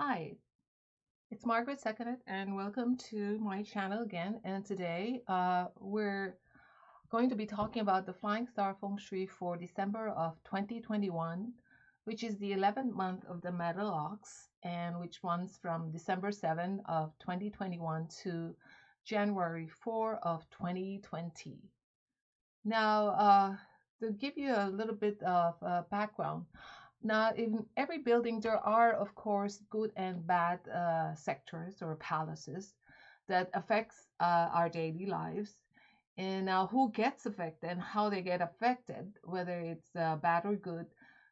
Hi, it's Margaret Seconded, and welcome to my channel again. And today we're going to be talking about the Flying Star Feng Shui for December of 2021, which is the 11th month of the metal ox, and which runs from December 7 of 2021 to January 4 of 2020. Now, to give you a little bit of background, now, in every building, there are, of course, good and bad sectors or palaces that affects our daily lives. And now, who gets affected and how they get affected, whether it's bad or good,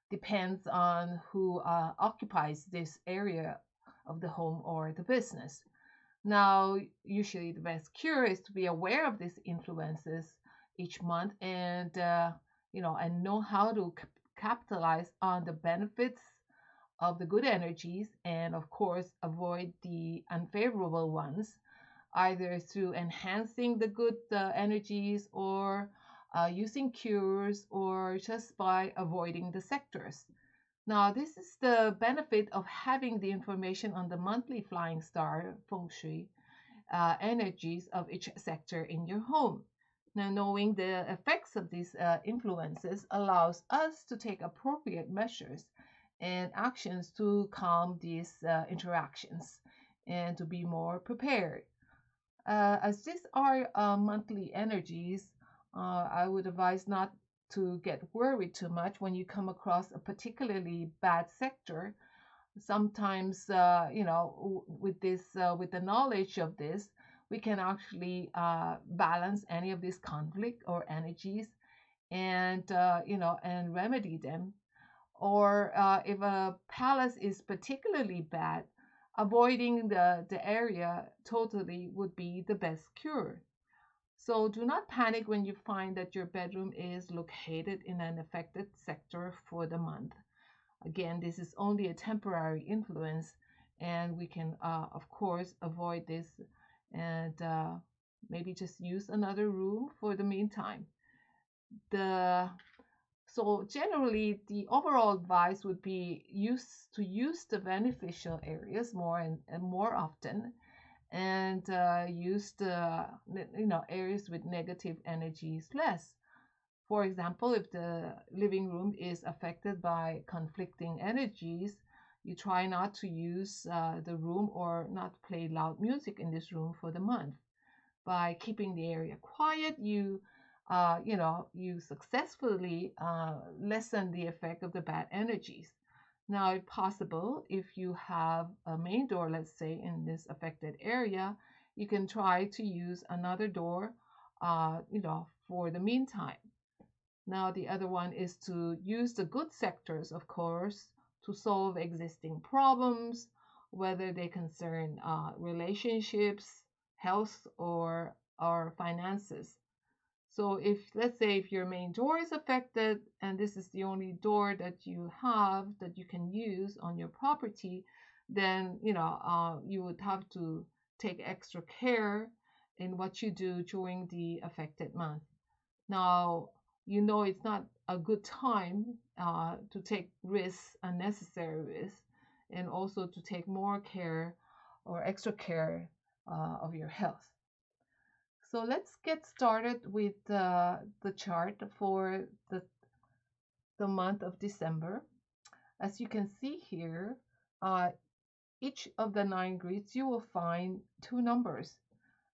depends on who occupies this area of the home or the business. Now, usually the best cure is to be aware of these influences each month and and know how to capitalize on the benefits of the good energies and of course avoid the unfavorable ones, either through enhancing the good energies or using cures or just by avoiding the sectors. Now, this is the benefit of having the information on the monthly Flying Star Feng Shui energies of each sector in your home. Now, knowing the effects of these influences allows us to take appropriate measures and actions to calm these interactions and to be more prepared. As these are monthly energies, I would advise not to get worried too much when you come across a particularly bad sector. Sometimes, with the knowledge of this, we can actually balance any of these conflict or energies and remedy them. Or if a palace is particularly bad, avoiding the area totally would be the best cure. So do not panic when you find that your bedroom is located in an affected sector for the month. Again, this is only a temporary influence, and we can, of course, avoid this and maybe just use another room for the meantime. The so generally, the overall advice would be use the beneficial areas more and more often, and use the areas with negative energies less. For example, if the living room is affected by conflicting energies, you try not to use the room or not play loud music in this room for the month. By keeping the area quiet, you successfully lessen the effect of the bad energies. Now, if possible, if you have a main door, let's say, in this affected area, you can try to use another door, for the meantime. Now, the other one is to use the good sectors, of course, to solve existing problems, whether they concern relationships, health, or finances. So if, let's say, if your main door is affected and this is the only door that you have that you can use on your property, then, you would have to take extra care in what you do during the affected month. Now, it's not a good time to take risks, unnecessary risks, and also to take more care or extra care of your health. So let's get started with the chart for the month of December. As you can see here, uh, each of the 9 grids, you will find two numbers.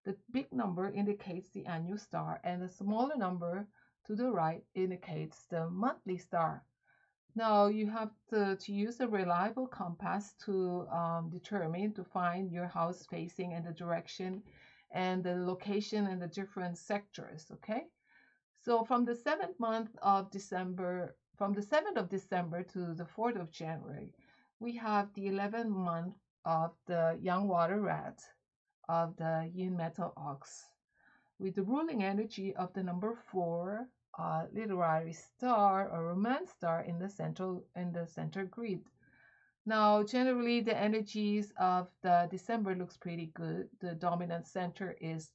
The big number indicates the annual star, and the smaller number to the right indicates the monthly star. Now you have to use a reliable compass to to find your house facing and the direction and the location and the different sectors, okay? So from the 7th of December to the 4th of January, we have the 11th month of the young water rat of the yin metal ox with the ruling energy of the number 4 literary star or romance star in the center grid. Now, generally, the energies of the December looks pretty good. The dominant center is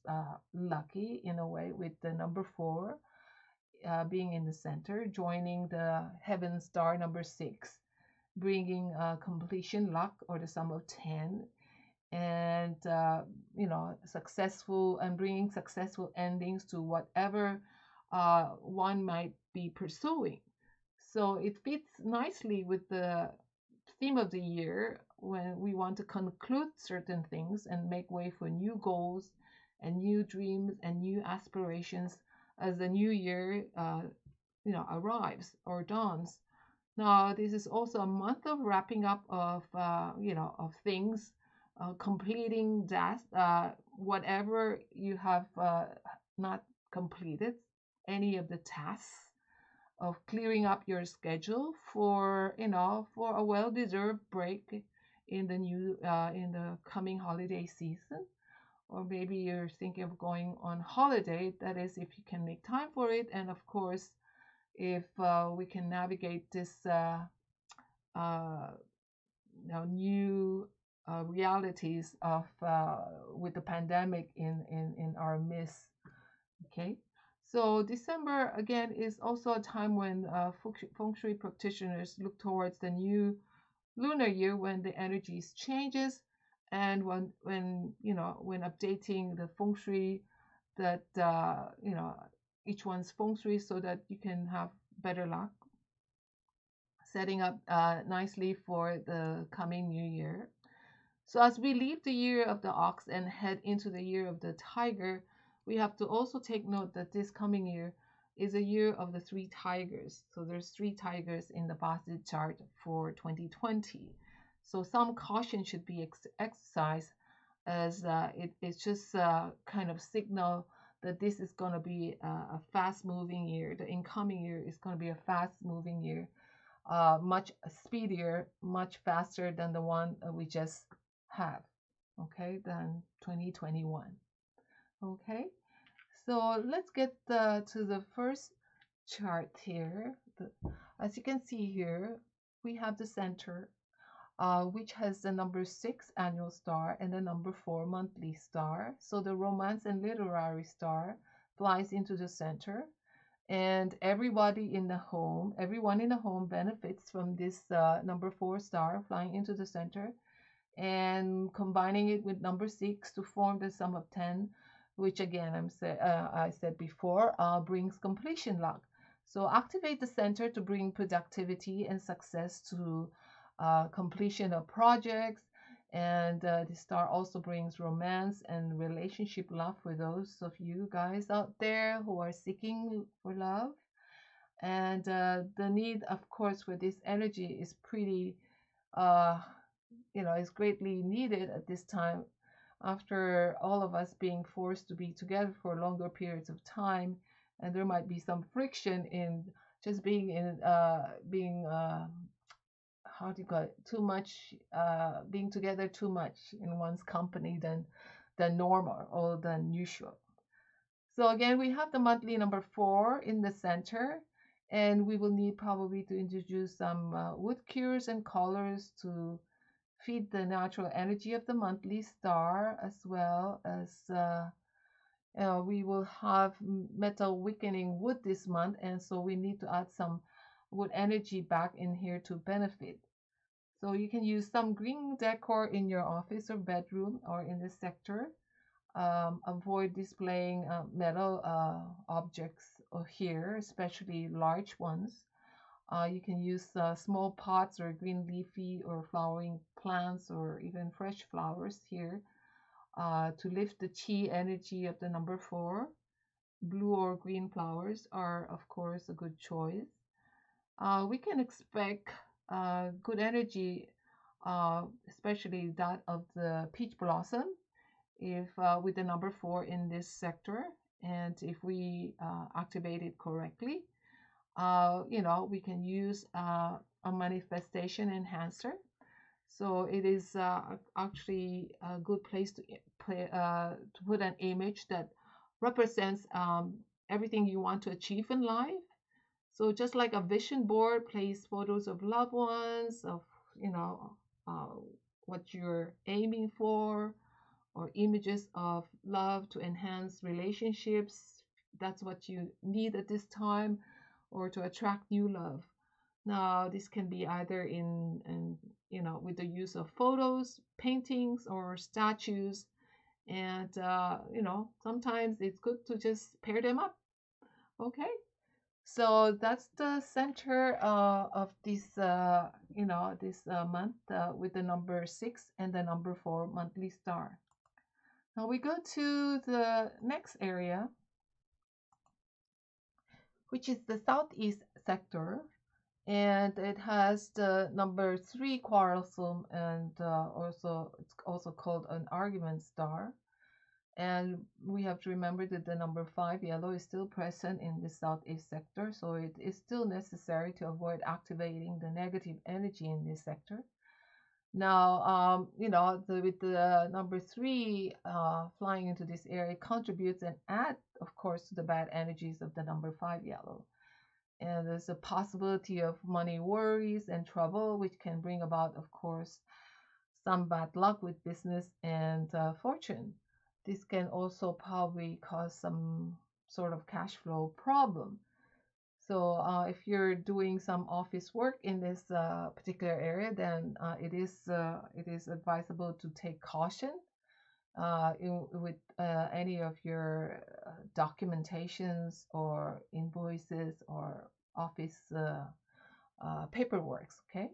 lucky in a way with the number 4 being in the center, joining the heaven star number 6. bringing completion luck or the sum of 10, and successful and bringing successful endings to whatever one might be pursuing. So it fits nicely with the theme of the year when we want to conclude certain things and make way for new goals and new dreams and new aspirations as the new year arrives or dawns. Now, this is also a month of wrapping up of of things, completing that whatever you have not completed, any of the tasks of clearing up your schedule for for a well-deserved break in the coming holiday season. Or maybe you're thinking of going on holiday. That is, if you can make time for it, and of course, if we can navigate this uh, new realities of with the pandemic in our midst. Okay, so December again is also a time when feng shui practitioners look towards the new lunar year when the energies changes, and when updating the feng shui, that each one's feng shui so that you can have better luck, setting up nicely for the coming new year. So as we leave the year of the ox and head into the year of the tiger, we have to also take note that this coming year is a year of the three tigers. So there's three tigers in the Basit chart for 2020. So some caution should be exercised, as it's just kind of signal that this is going to be a fast moving year. The incoming year is going to be a fast moving year, much speedier, much faster than the one we just have, okay, than 2021. Okay, so let's get to the first chart here. As you can see here, we have the center, which has the number 6 annual star and the number 4 monthly star. So the romance and literary star flies into the center, and everyone in the home benefits from this number 4 star flying into the center and combining it with number 6 to form the sum of 10, which again I said before brings completion luck. So activate the center to bring productivity and success to completion of projects. And the star also brings romance and relationship love for those of you guys out there who are seeking for love. And the need, of course, for this energy is pretty, uh, is greatly needed at this time, after all of us being forced to be together for longer periods of time. And there might be some friction in just being in being how do you call it, too much, being together too much in one's company than normal or than usual. So again, we have the monthly number 4 in the center, and we will need probably to introduce some wood cures and colors to feed the natural energy of the monthly star, as well as we will have metal weakening wood this month, and so we need to add some wood energy back in here to benefit. So you can use some green decor in your office or bedroom or in this sector. Avoid displaying metal objects here, especially large ones. You can use small pots or green leafy or flowering plants or even fresh flowers here to lift the chi energy of the number 4. Blue or green flowers are, of course, a good choice. We can expect good energy, especially that of the peach blossom, if with the number 4 in this sector, and if we activate it correctly. We can use a manifestation enhancer. So it is actually a good place to put an image that represents everything you want to achieve in life. So just like a vision board, place photos of loved ones, of you know uh, what you're aiming for, or images of love to enhance relationships. That's what you need at this time, or to attract new love. Now, this can be either in with the use of photos, paintings, or statues. And, sometimes it's good to just pair them up. Okay. So that's the center of this month with the number 6 and the number 4 monthly star. Now we go to the next area, which is the southeast sector, and it has the number 3 quarrelsome, and also it's also called an argument star. And we have to remember that the number 5 yellow is still present in the southeast sector, so it is still necessary to avoid activating the negative energy in this sector. Now, with the number 3 flying into this area, it contributes and add, of course, to the bad energies of the number 5 yellow. And there's a possibility of money worries and trouble, which can bring about, of course, some bad luck with business and fortune. This can also probably cause some sort of cash flow problem. So if you're doing some office work in this particular area, then it is advisable to take caution with any of your documentations or invoices or office paperwork. Okay.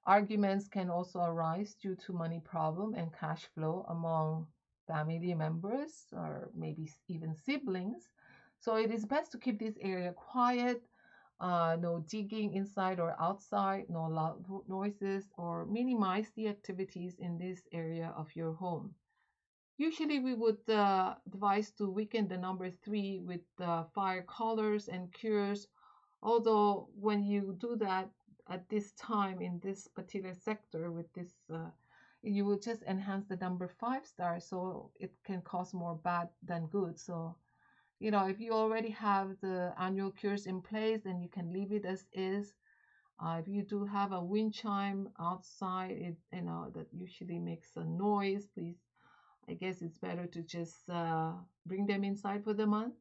Arguments can also arise due to money problem and cash flow among family members or maybe even siblings. So it is best to keep this area quiet, no digging inside or outside, no loud noises, or minimize the activities in this area of your home. Usually, we would advise to weaken the number 3 with fire colors and cures. Although, when you do that at this time in this particular sector with this, you will just enhance the number 5 star, so it can cause more bad than good. So, if you already have the annual cures in place, then you can leave it as is. If you do have a wind chime outside, that usually makes a noise, please, I guess it's better to just bring them inside for the month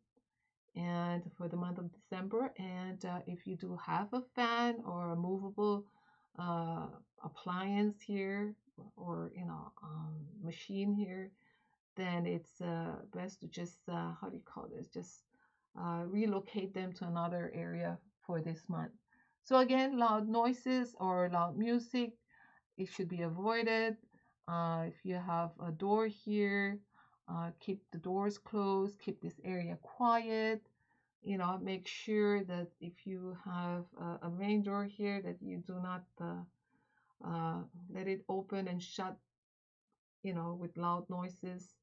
and for the month of December. And if you do have a fan or a movable uh, appliance here or machine here, then it's best to just how do you call this? Just relocate them to another area for this month. So again, loud noises or loud music, it should be avoided. If you have a door here, keep the doors closed, keep this area quiet. Make sure that if you have a main door here, that you do not let it open and shut, with loud noises.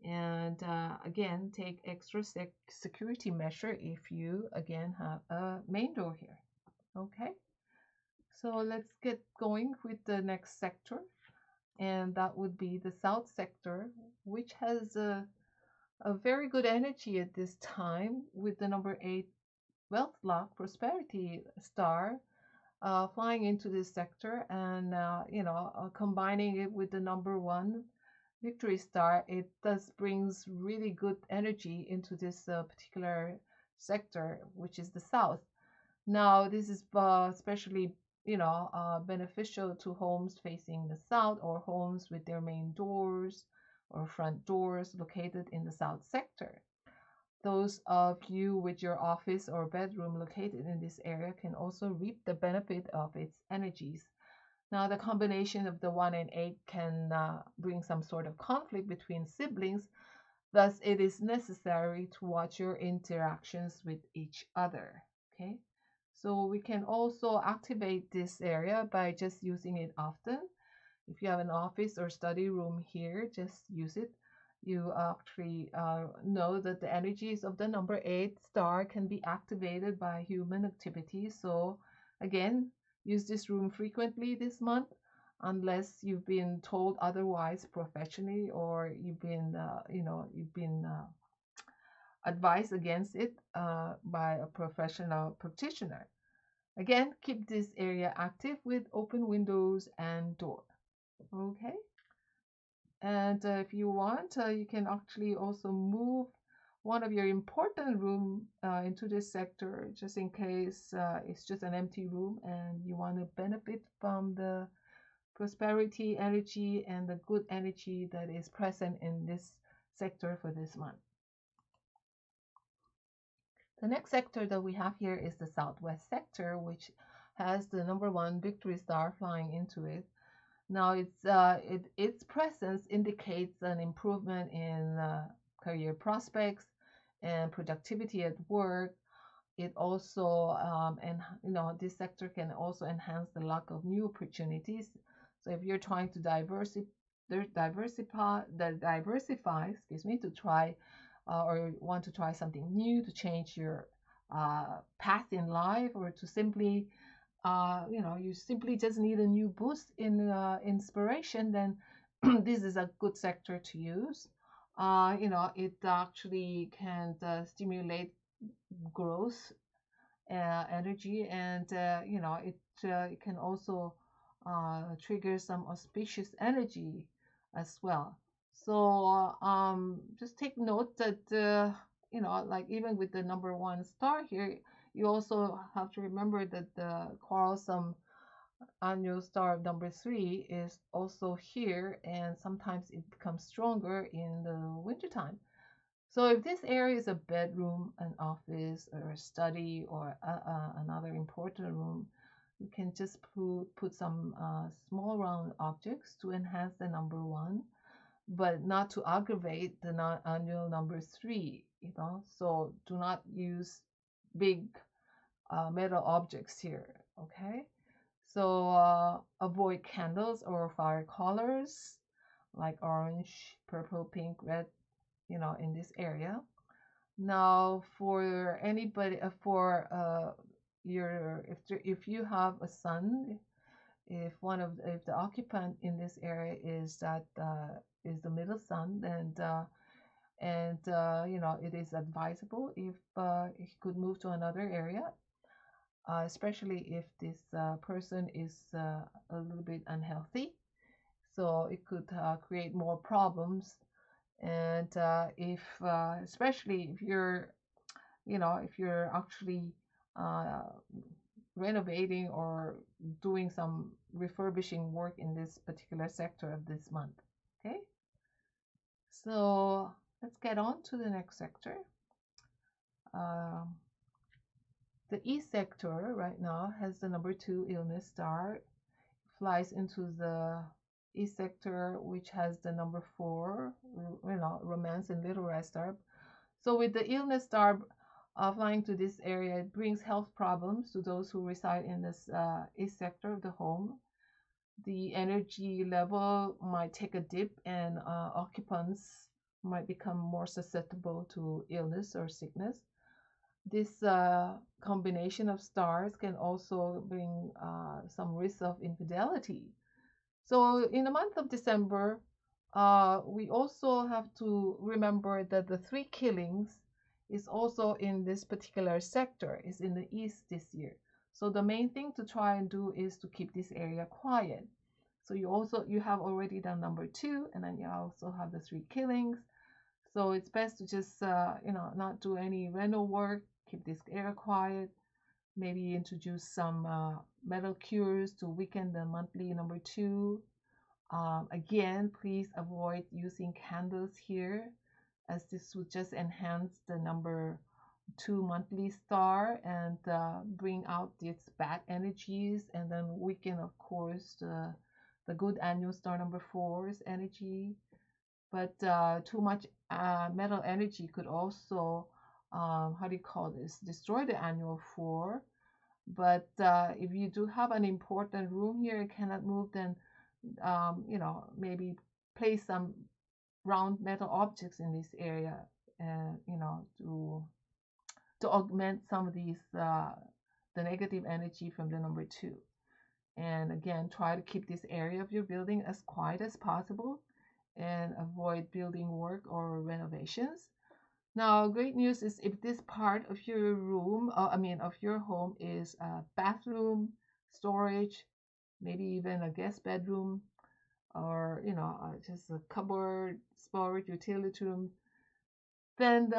And again, take extra security measure if you again have a main door here. Okay, so let's get going with the next sector, and that would be the south sector, which has a very good energy at this time with the number 8 wealth luck prosperity star flying into this sector, and combining it with the number 1 victory star, it does brings really good energy into this particular sector, which is the south. Now, this is especially beneficial to homes facing the south or homes with their main doors or front doors located in the south sector. Those of you with your office or bedroom located in this area can also reap the benefit of its energies. Now, the combination of the 1 and 8 can bring some sort of conflict between siblings. Thus, it is necessary to watch your interactions with each other. Okay, so we can also activate this area by just using it often. If you have an office or study room here, just use it. You actually know that the energies of the number 8 star can be activated by human activity. So again, use this room frequently this month, unless you've been told otherwise professionally, or you've been advised against it by a professional practitioner. Again, keep this area active with open windows and door. Okay. And if you want, you can actually also move one of your important room into this sector, just in case it's just an empty room and you want to benefit from the prosperity energy and the good energy that is present in this sector for this month. The next sector that we have here is the southwest sector, which has the number one victory star flying into it. Now, its presence indicates an improvement in career prospects and productivity at work. It also, and this sector can also enhance the luck of new opportunities. So if you're trying to diversify, excuse me, to try or want to try something new to change your path in life, or to simply you simply just need a new boost in inspiration, then this is a good sector to use. It actually can stimulate growth energy, and it can also trigger some auspicious energy as well. So just take note that like even with the number one star here, you also have to remember that the quarrelsome annual star number 3 is also here, and sometimes it becomes stronger in the wintertime. So if this area is a bedroom, an office, or a study, or another important room, you can just put some small round objects to enhance the number 1, but not to aggravate the annual number 3. So do not use big metal objects here. Okay. So avoid candles or fire colors like orange, purple, pink, red, in this area. Now, for anybody, if you have a son, if the occupant in this area is the middle son, then it is advisable if he could move to another area, especially if this person is a little bit unhealthy. So it could create more problems. And especially if you're actually uh, renovating or doing some refurbishing work in this particular sector of this month. Okay, so let's get on to the next sector. The East sector right now has the number 2 illness star, flies into the East sector, which has the number 4, romance and little red star. So with the illness star flying to this area, it brings health problems to those who reside in this East sector of the home. The energy level might take a dip, and occupants might become more susceptible to illness or sickness. This combination of stars can also bring some risk of infidelity. So in the month of December, we also have to remember that the 3 killings is also in this particular sector, is in the east this year. So the main thing to try and do is to keep this area quiet. So you have already done number 2, and then you also have the 3 killings. So it's best to just not do any reno work, keep this area quiet, maybe introduce some metal cures to weaken the monthly number 2. Again, please avoid using candles here, as this would just enhance the number 2 monthly star and bring out its bad energies, and then weaken, of course, the good annual star number 4's energy. But too much metal energy could also, destroy the annual 4. But if you do have an important room here you cannot move, then maybe place some round metal objects in this area, to augment some of these the negative energy from the number 2. And again, try to keep this area of your building as quiet as possible and avoid building work or renovations. Now, great news is if this part of your room, of your home, is a bathroom, storage, maybe even a guest bedroom, or just a cupboard, storage, utility room, then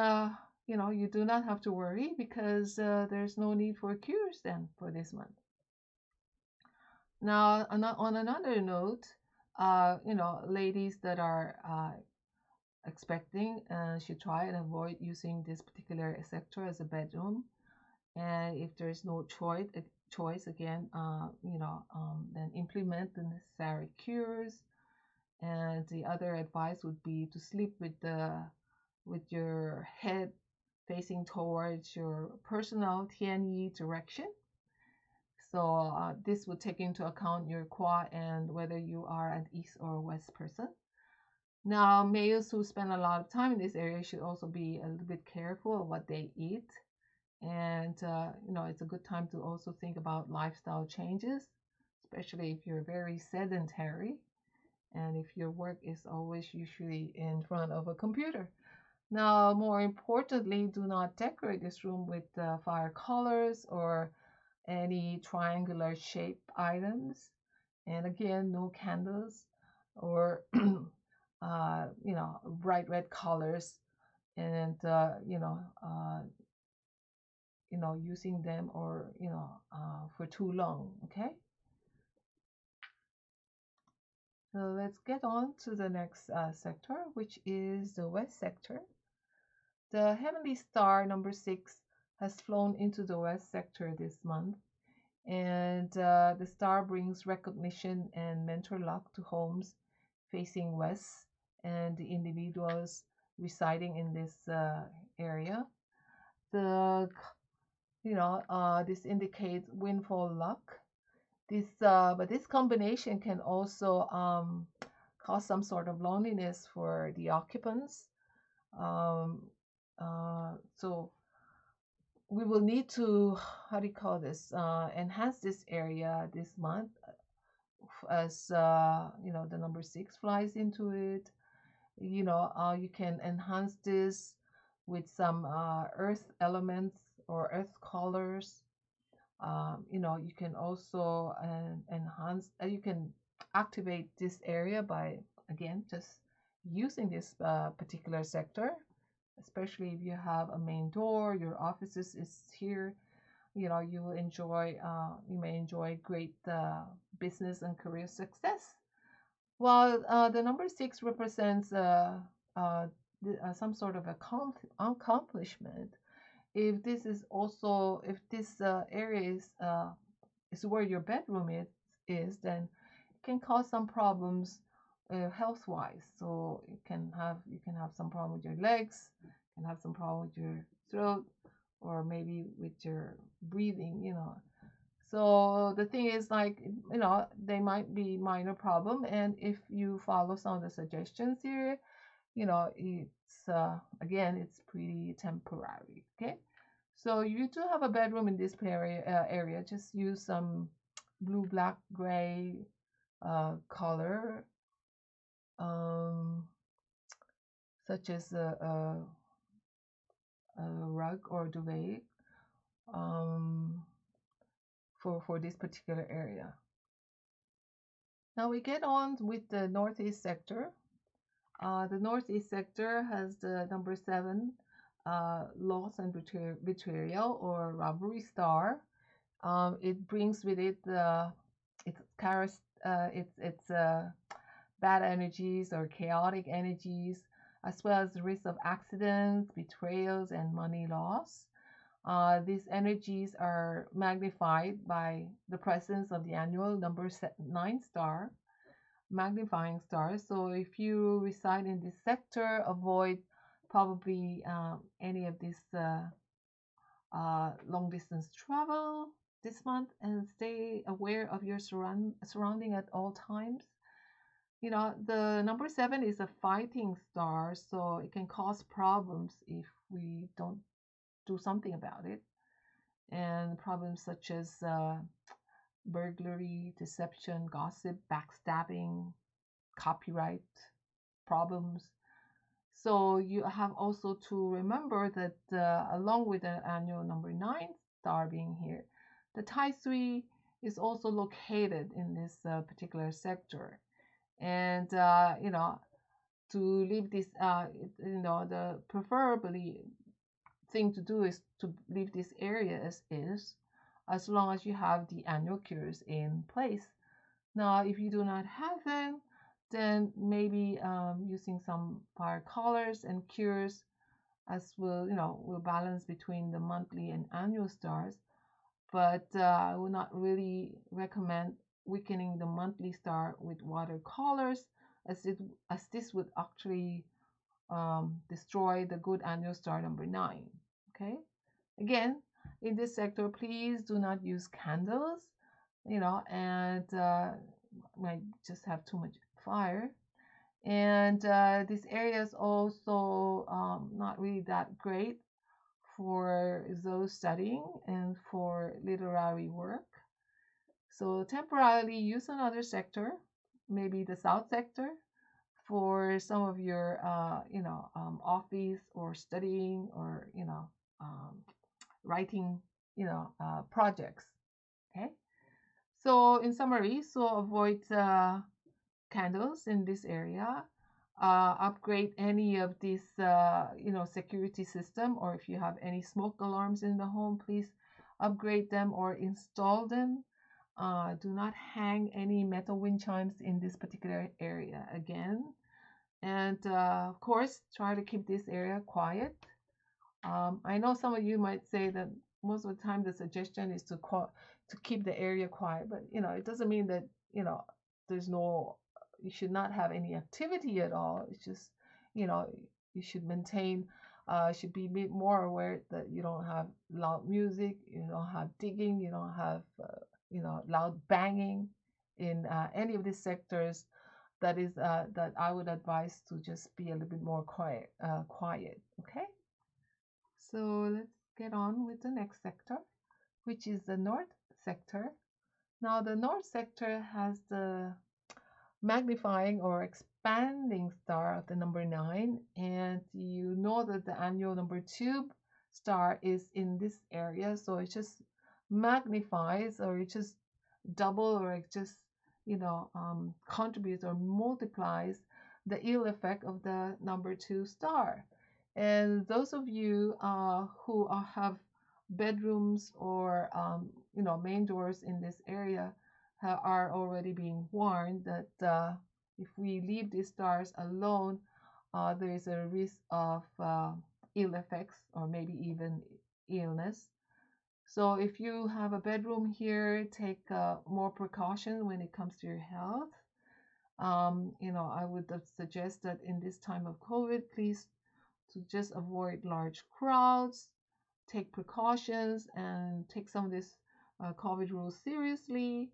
you do not have to worry because there's no need for cures then for this month. Now, on another note, ladies that are expecting should try and avoid using this particular sector as a bedroom. And if there's no choice again, then implement the necessary cures. And the other advice would be to sleep with your head facing towards your personal TNE direction. So this would take into account your qua and whether you are an east or west person. Now, males who spend a lot of time in this area should also be a little bit careful of what they eat. And, it's a good time to also think about lifestyle changes, especially if you're very sedentary and if your work is always usually in front of a computer. Now, more importantly, do not decorate this room with fire colors or any triangular shape items. And again, no candles or bright red colors, and using them or for too long. Okay, so let's get on to the next sector, which is the west sector. The heavenly star number 6 has flown into the west sector this month, and the star brings recognition and mentor luck to homes facing west and the individuals residing in this area. The this indicates windfall luck. But this combination can also cause some sort of loneliness for the occupants. Um, so we will need to, how do you call this, enhance this area this month as the number 6 flies into it. You can enhance this with some earth elements or earth colors. You can also enhance, you can activate this area by, again, just using this particular sector, especially if you have a main door, your offices is here. You may enjoy great business and career success. While the number 6 represents some sort of accomplishment, if this area is where your bedroom is, then it can cause some problems health wise. So you can have some problem with your legs, you can have some problem with your throat, or maybe with your breathing. So the thing is, like, they might be minor problem, and if you follow some of the suggestions here, it's again, it's pretty temporary. Okay, so you do have a bedroom in this area. Just use some blue, black, gray color, um, such as a rug or duvet, um, for this particular area. Now we get on with the northeast sector. The northeast sector has the number 7, loss and betrayal or robbery star. It brings with it its bad energies or chaotic energies, as well as the risk of accidents, betrayals, and money loss. These energies are magnified by the presence of the annual number 9 star, magnifying star. So if you reside in this sector, avoid probably any of this long distance travel this month, and stay aware of your surrounding at all times. The number 7 is a fighting star, so it can cause problems if we don't do something about it. And problems such as burglary, deception, gossip, backstabbing, copyright problems. So you have also to remember that along with the annual number 9 star being here, the Tai Sui is also located in this particular sector. And, to leave this, the preferably thing to do is to leave this area as is, as long as you have the annual cures in place. Now, if you do not have them, then maybe using some fire colors and cures as will balance between the monthly and annual stars. But I would not really recommend weakening the monthly star with watercolors, as it as this would actually destroy the good annual star number 9. Okay, again, in this sector, please do not use candles, and might just have too much fire. And this area is also not really that great for those studying and for literary work. So temporarily use another sector, maybe the south sector, for some of your, office or studying or, writing, projects. Okay. So in summary, so avoid candles in this area. Upgrade any of this, security system, or if you have any smoke alarms in the home, please upgrade them or install them. Do not hang any metal wind chimes in this particular area again. And of course, try to keep this area quiet. I know some of you might say that most of the time the suggestion is to keep the area quiet, but it doesn't mean that there's no you should not have any activity at all. It's just you know you should maintain should be more aware that you don't have loud music, you don't have digging, you don't have loud banging in any of these sectors. That I would advise to just be a little bit more quiet. Quiet, okay? So let's get on with the next sector, which is the north sector. Now, the north sector has the magnifying or expanding star of the number 9, and you know that the annual number 2 star is in this area, so it just magnifies, or it just double, or it just contributes or multiplies the ill effect of the number 2 star. And those of you who have bedrooms or main doors in this area are already being warned that if we leave these stars alone, there is a risk of ill effects or maybe even illness. So if you have a bedroom here, take more precaution when it comes to your health. I would suggest that in this time of COVID, please to just avoid large crowds, take precautions, and take some of these COVID rules seriously.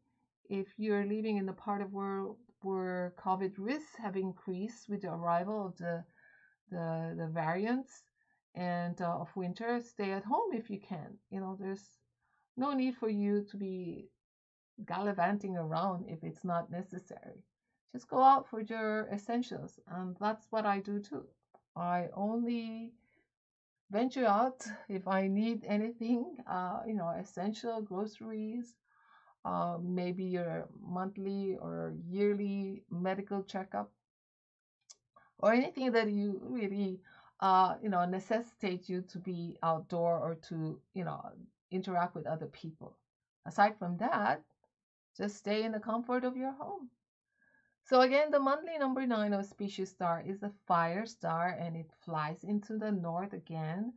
If you're living in the part of world where COVID risks have increased with the arrival of the variants and of winter, stay at home if you can. There's no need for you to be gallivanting around if it's not necessary. Just go out for your essentials, and that's what I do too. I only venture out if I need anything, essential groceries, maybe your monthly or yearly medical checkup, or anything that you really, necessitate you to be outdoor or to, interact with other people. Aside from that, just stay in the comfort of your home. So again, the monthly number 9 of Species Star is a fire star, and it flies into the north again.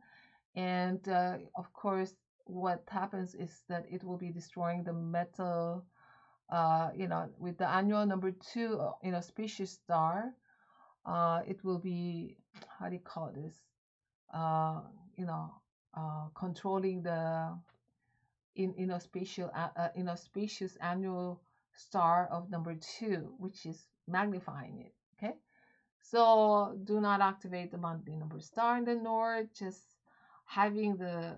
And of course, what happens is that it will be destroying the metal, with the annual number 2, Species Star. It will be, how do you call this? Uh, you know, Controlling the inauspicious annual star of number 2, which is magnifying it. Okay, so do not activate the monthly number star in the north. Just having the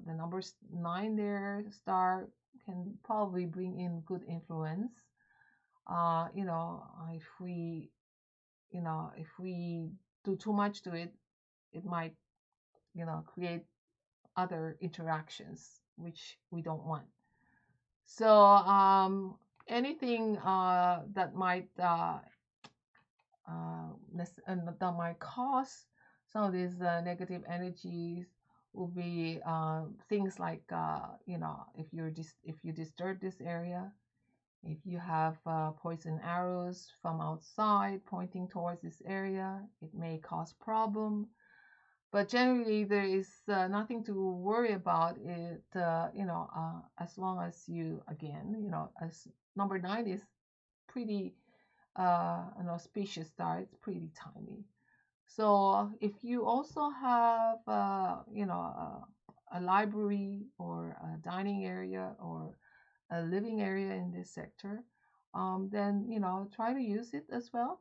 number 9 there star can probably bring in good influence. If we do too much to it, it might create other interactions which we don't want. So anything that might that might cause some of these negative energies will be things like if you disturb this area, if you have poison arrows from outside pointing towards this area, it may cause problem. But generally, there is nothing to worry about it. As long as you, again, as number 9 is pretty an auspicious star, it's pretty tiny. So if you also have, a library or a dining area or a living area in this sector, then try to use it as well.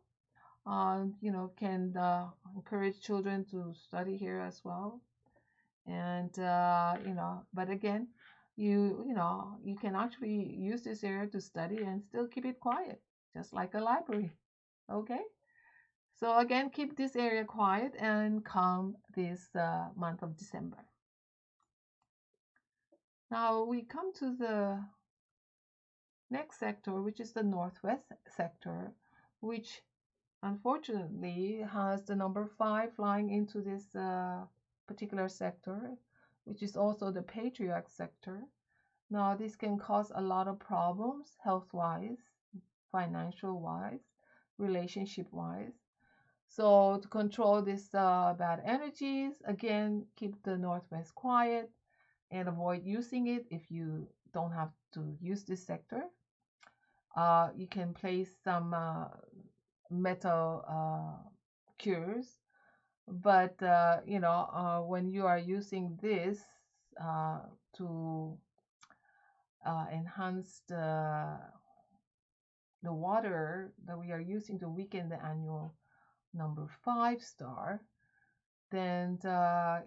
Can encourage children to study here as well. And but again, you can actually use this area to study and still keep it quiet, just like a library. Okay. So again, keep this area quiet and calm this month of December. Now we come to the next sector, which is the northwest sector, which unfortunately has the number 5 flying into this particular sector, which is also the patriarch sector. Now this can cause a lot of problems health-wise, financial-wise, relationship-wise. So to control these bad energies, again, keep the northwest quiet and avoid using it if you don't have to use this sector. You can place some metal cures, but when you are using this to enhance the water that we are using to weaken the annual number 5 star, then how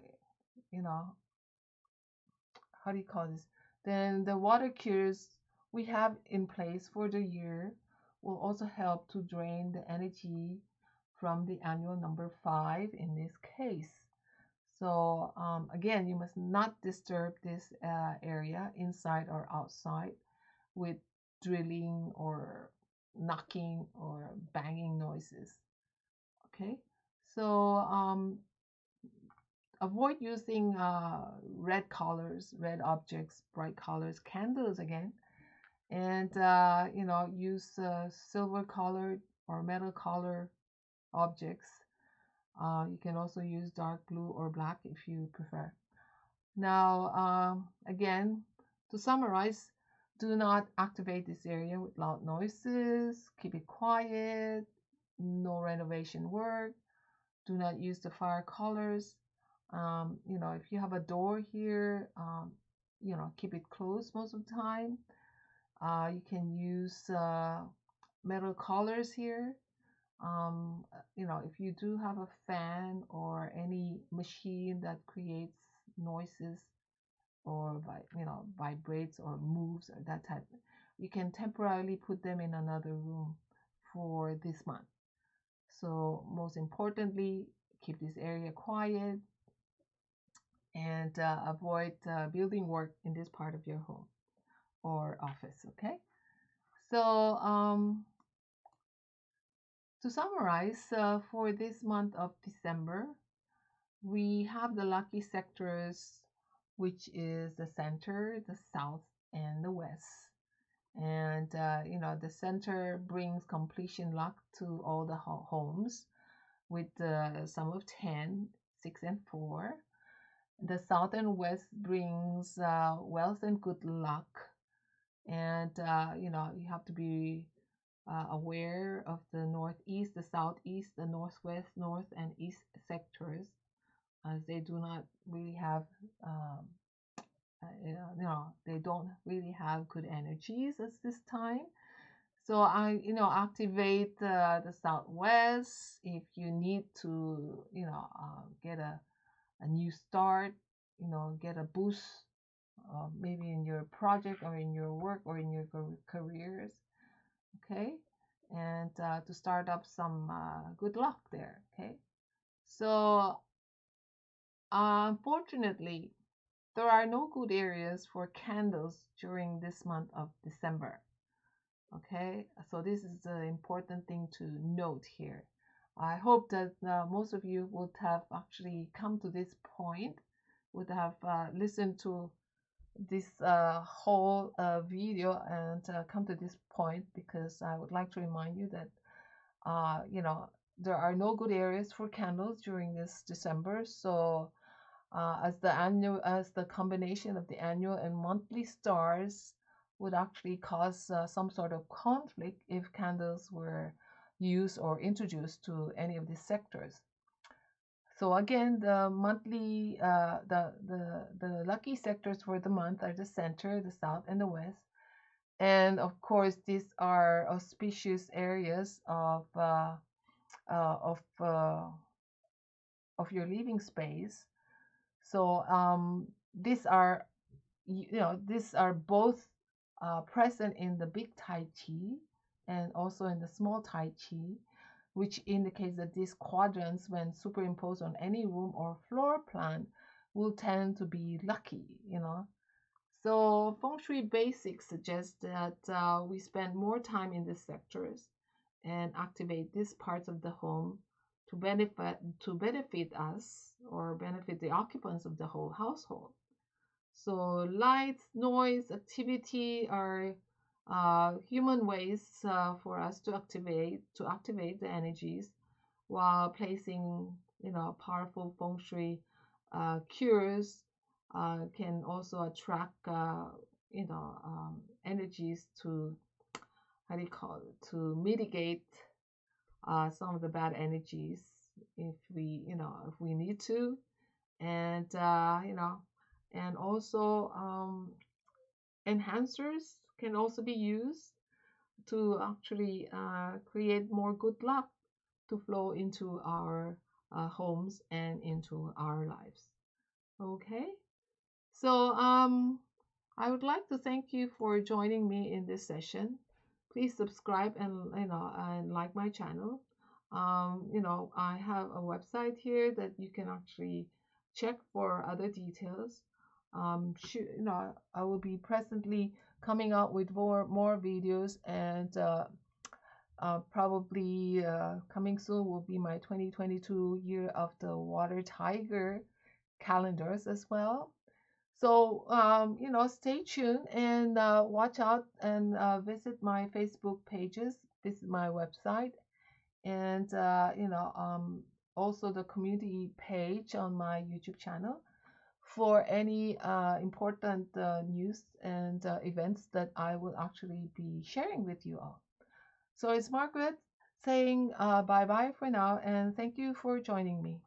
do you call this? Then the water cures we have in place for the year will also help to drain the energy from the annual number 5 in this case. So again, you must not disturb this area inside or outside with drilling or knocking or banging noises. Okay, so avoid using red colors, red objects, bright colors, candles again, and use silver colored or metal color objects. You can also use dark blue or black if you prefer. Now, again, to summarize, do not activate this area with loud noises, keep it quiet, no renovation work, do not use the fire colors. If you have a door here, keep it closed most of the time. You can use metal colors here. If you do have a fan or any machine that creates noises or vibrates or moves or that type, you can temporarily put them in another room for this month. So most importantly, keep this area quiet and avoid building work in this part of your home or office. Okay, so to summarize, for this month of December, we have the lucky sectors, which is the center, the south, and the west. And the center brings completion luck to all the homes with the sum of 10, 6, and 4. The south and west brings wealth and good luck, and you have to be aware of the northeast, the southeast, the northwest, north, and east sectors, as they do not really have they don't really have good energies at this time. So I activate the southwest if you need to get a new start, get a boost, maybe in your project or in your work or in your careers. Okay, and to start up some good luck there. Okay, so unfortunately, there are no good areas for candles during this month of December. Okay, so this is the important thing to note here. I hope that most of you would have actually come to this point, would have listened to this whole video and come to this point, because I would like to remind you that you know, there are no good areas for candles during this December. So as the combination of the annual and monthly stars would actually cause some sort of conflict if candles were used or introduced to any of these sectors. So again, the monthly, the lucky sectors for the month are the center, the south, and the west. And of course, these are auspicious areas uh, of uh, of your living space. So these are, these are both present in the big Tai Chi and also in the small Tai Chi, which indicates that these quadrants, when superimposed on any room or floor plan, will tend to be lucky. So feng shui basics suggest that we spend more time in these sectors and activate these parts of the home to benefit us or benefit the occupants of the whole household. So lights, noise, activity are human ways for us to activate the energies, while placing powerful feng shui cures can also attract energies to, how do you call it, to mitigate some of the bad energies if we need to. And and also enhancers can also be used to actually create more good luck to flow into our homes and into our lives. Okay, so I would like to thank you for joining me in this session. Please subscribe and like my channel. I have a website here that you can actually check for other details. I will be presently coming out with more videos, and probably coming soon will be my 2022 Year of the Water Tiger calendars as well. So, stay tuned and watch out and visit my Facebook pages, visit my website, and, also the community page on my YouTube channel for any important news and events that I will actually be sharing with you all. So it's Margaret saying bye bye for now, and thank you for joining me.